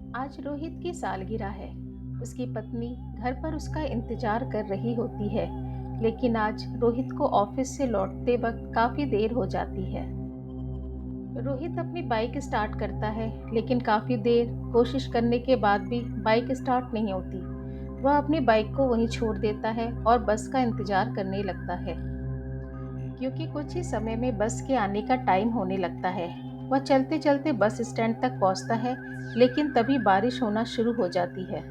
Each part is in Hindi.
आज रोहित की सालगिरह है। उसकी पत्नी घर पर उसका इंतजार कर रही होती है, लेकिन आज रोहित को ऑफिस से लौटते वक्त काफी देर हो जाती है। रोहित अपनी बाइक स्टार्ट करता है, लेकिन काफी देर कोशिश करने के बाद भी बाइक स्टार्ट नहीं होती। वह अपनी बाइक को वहीं छोड़ देता है और बस का इंतजार करने लगता है, क्योंकि कुछ ही समय में बस के आने का टाइम होने लगता है। वह चलते चलते बस स्टैंड तक पहुंचता है, लेकिन तभी बारिश होना शुरू हो जाती है।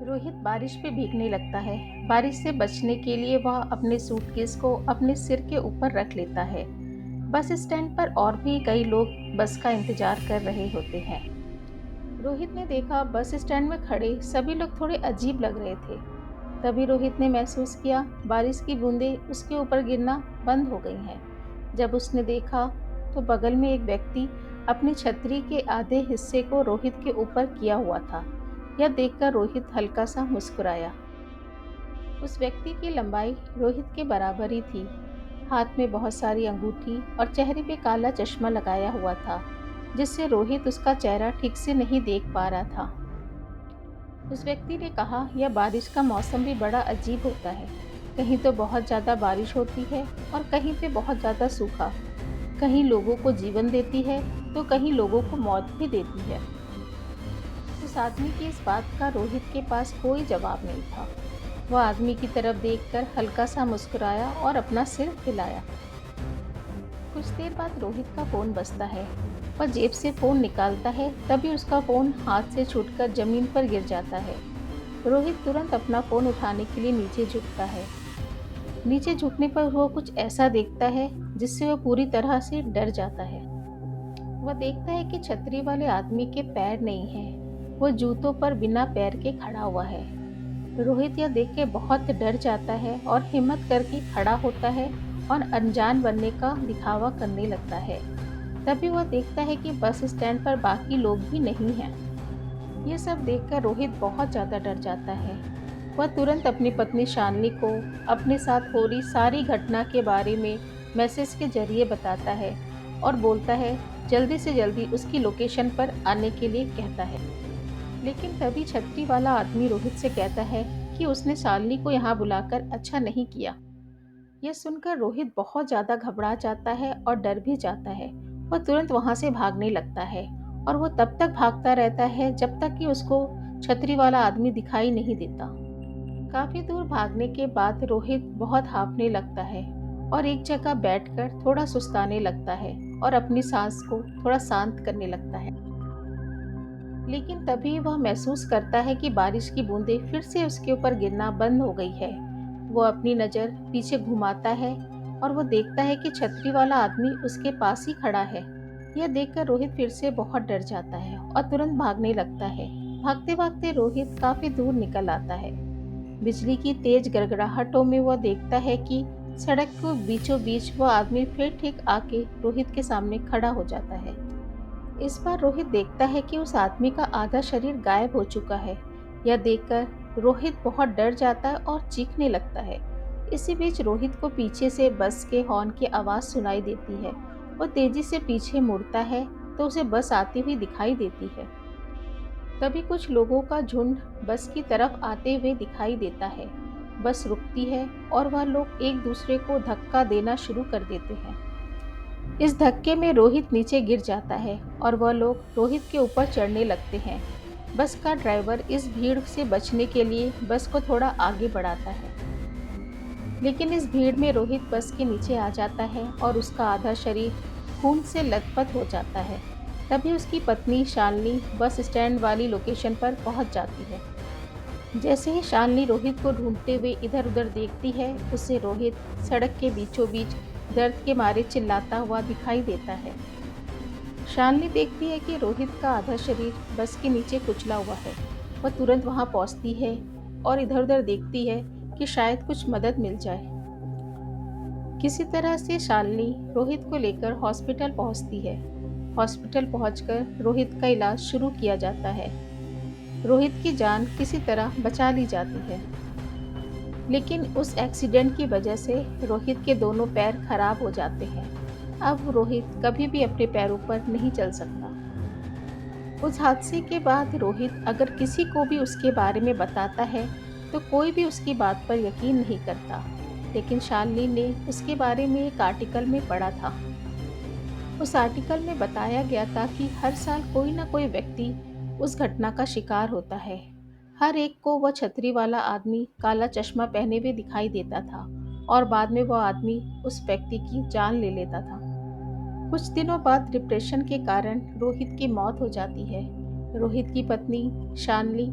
रोहित बारिश में भीगने लगता है। बारिश से बचने के लिए वह अपने सूटकेस को अपने सिर के ऊपर रख लेता है। बस स्टैंड पर और भी कई लोग बस का इंतजार कर रहे होते हैं। रोहित ने देखा बस स्टैंड में खड़े सभी लोग थोड़े अजीब लग रहे थे। तभी रोहित ने महसूस किया बारिश की बूंदें उसके ऊपर गिरना बंद हो गई हैं। जब उसने देखा तो बगल में एक व्यक्ति अपनी छतरी के आधे हिस्से को रोहित के ऊपर किया हुआ था। यह देखकर रोहित हल्का सा मुस्कुराया। उस व्यक्ति की लंबाई रोहित के बराबर ही थी। हाथ में बहुत सारी अंगूठी और चेहरे पे काला चश्मा लगाया हुआ था, जिससे रोहित उसका चेहरा ठीक से नहीं देख पा रहा था। उस व्यक्ति ने कहा, यह बारिश का मौसम भी बड़ा अजीब होता है। कहीं तो बहुत ज़्यादा बारिश होती है और कहीं पे बहुत ज़्यादा सूखा। कहीं लोगों को जीवन देती है तो कहीं लोगों को मौत भी देती है। उस आदमी की इस बात का रोहित के पास कोई जवाब नहीं था। वह आदमी की तरफ देखकर हल्का सा मुस्कुराया और अपना सिर हिलाया। कुछ देर बाद रोहित का फोन बजता है। वह जेब से फोन निकालता है, तभी उसका फोन हाथ से छूटकर जमीन पर गिर जाता है। रोहित तुरंत अपना फोन उठाने के लिए नीचे झुकता है। नीचे झुकने पर वह कुछ ऐसा देखता है जिससे वह पूरी तरह से डर जाता है। वह देखता है कि छतरी वाले आदमी के पैर नहीं हैं। वह जूतों पर बिना पैर के खड़ा हुआ है। रोहित यह देख के बहुत डर जाता है और हिम्मत करके खड़ा होता है और अनजान बनने का दिखावा करने लगता है। तभी वह देखता है कि बस स्टैंड पर बाकी लोग भी नहीं हैं। ये सब देखकर रोहित बहुत ज़्यादा डर जाता है। वह तुरंत अपनी पत्नी शालिनी को अपने साथ हो रही सारी घटना के बारे में मैसेज के जरिए बताता है और बोलता है जल्दी से जल्दी उसकी लोकेशन पर आने के लिए कहता है। लेकिन तभी छतरी वाला आदमी रोहित से कहता है कि उसने शालिनी को यहाँ बुलाकर अच्छा नहीं किया। यह सुनकर रोहित बहुत ज्यादा घबरा जाता है और डर भी जाता है। वह तुरंत वहां से भागने लगता है और वो तब तक भागता रहता है जब तक कि उसको छतरी वाला आदमी दिखाई नहीं देता। काफी दूर भागने के बाद रोहित बहुत हांफने लगता है और एक जगह बैठकर थोड़ा सुस्ताने लगता है और अपनी सांस को थोड़ा शांत करने लगता है। लेकिन तभी वह महसूस करता है कि बारिश की बूंदें फिर से उसके ऊपर गिरना बंद हो गई है। वो अपनी नज़र पीछे घुमाता है और वो देखता है कि छतरी वाला आदमी उसके पास ही खड़ा है। यह देखकर रोहित फिर से बहुत डर जाता है और तुरंत भागने लगता है। भागते भागते रोहित काफी दूर निकल आता है। बिजली की तेज गड़गड़ाहटों में वह देखता है कि सड़क के बीचों बीच वह आदमी फिर ठीक आके रोहित के सामने खड़ा हो जाता है। इस बार रोहित देखता है कि उस आदमी का आधा शरीर गायब हो चुका है। यह देखकर रोहित बहुत डर जाता है और चीखने लगता है। इसी बीच रोहित को पीछे से बस के हॉर्न की आवाज़ सुनाई देती है। वो तेजी से पीछे मुड़ता है तो उसे बस आती हुई दिखाई देती है। तभी कुछ लोगों का झुंड बस की तरफ आते हुए दिखाई देता है। बस रुकती है और वह लोग एक दूसरे को धक्का देना शुरू कर देते हैं। इस धक्के में रोहित नीचे गिर जाता है और वह लोग रोहित के ऊपर चढ़ने लगते हैं। बस का ड्राइवर इस भीड़ से बचने के लिए बस को थोड़ा आगे बढ़ाता है, लेकिन इस भीड़ में रोहित बस के नीचे आ जाता है और उसका आधा शरीर खून से लथपथ हो जाता है। तभी उसकी पत्नी शालिनी बस स्टैंड वाली लोकेशन पर पहुंच जाती है। जैसे ही शालिनी रोहित को ढूंढते हुए इधर उधर देखती है, उसे रोहित सड़क के बीचों बीच दर्द के मारे चिल्लाता हुआ दिखाई देता है। शालिनी देखती है कि रोहित का आधा शरीर बस के नीचे कुचला हुआ है। वह तुरंत वहां पहुंचती है और इधर उधर देखती है कि शायद कुछ मदद मिल जाए। किसी तरह से शालिनी रोहित को लेकर हॉस्पिटल पहुंचती है। हॉस्पिटल पहुंचकर रोहित का इलाज शुरू किया जाता है। रोहित की जान किसी तरह बचा ली जाती है, लेकिन उस एक्सीडेंट की वजह से रोहित के दोनों पैर खराब हो जाते हैं। अब रोहित कभी भी अपने पैरों पर नहीं चल सकता। उस हादसे के बाद रोहित अगर किसी को भी उसके बारे में बताता है तो कोई भी उसकी बात पर यकीन नहीं करता। लेकिन शालिनी ने उसके बारे में एक आर्टिकल में पढ़ा था। उस आर्टिकल में बताया गया था कि हर साल कोई ना कोई व्यक्ति उस घटना का शिकार होता है। हर एक को वह छतरी वाला आदमी काला चश्मा पहने हुए दिखाई देता था और बाद में वह आदमी उस व्यक्ति की जान ले लेता था। कुछ दिनों बाद डिप्रेशन के कारण रोहित की मौत हो जाती है। रोहित की पत्नी शानली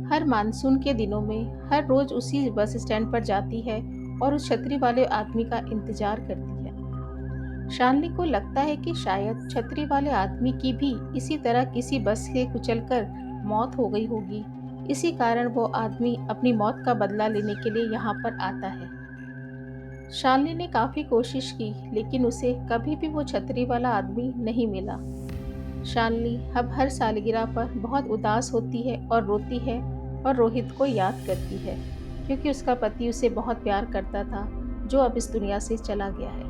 हर मानसून के दिनों में हर रोज उसी बस स्टैंड पर जाती है और उस छतरी वाले आदमी का इंतजार करती है। शानली को लगता है कि शायद छतरी वाले आदमी की भी इसी तरह किसी बस से कुचलकर मौत हो गई होगी। इसी कारण वो आदमी अपनी मौत का बदला लेने के लिए यहाँ पर आता है। शालिनी ने काफी कोशिश की लेकिन उसे कभी भी वो छतरी वाला आदमी नहीं मिला। शालिनी अब हर सालगिरह पर बहुत उदास होती है और रोती है और रोहित को याद करती है क्योंकि उसका पति उसे बहुत प्यार करता था जो अब इस दुनिया से चला गया है।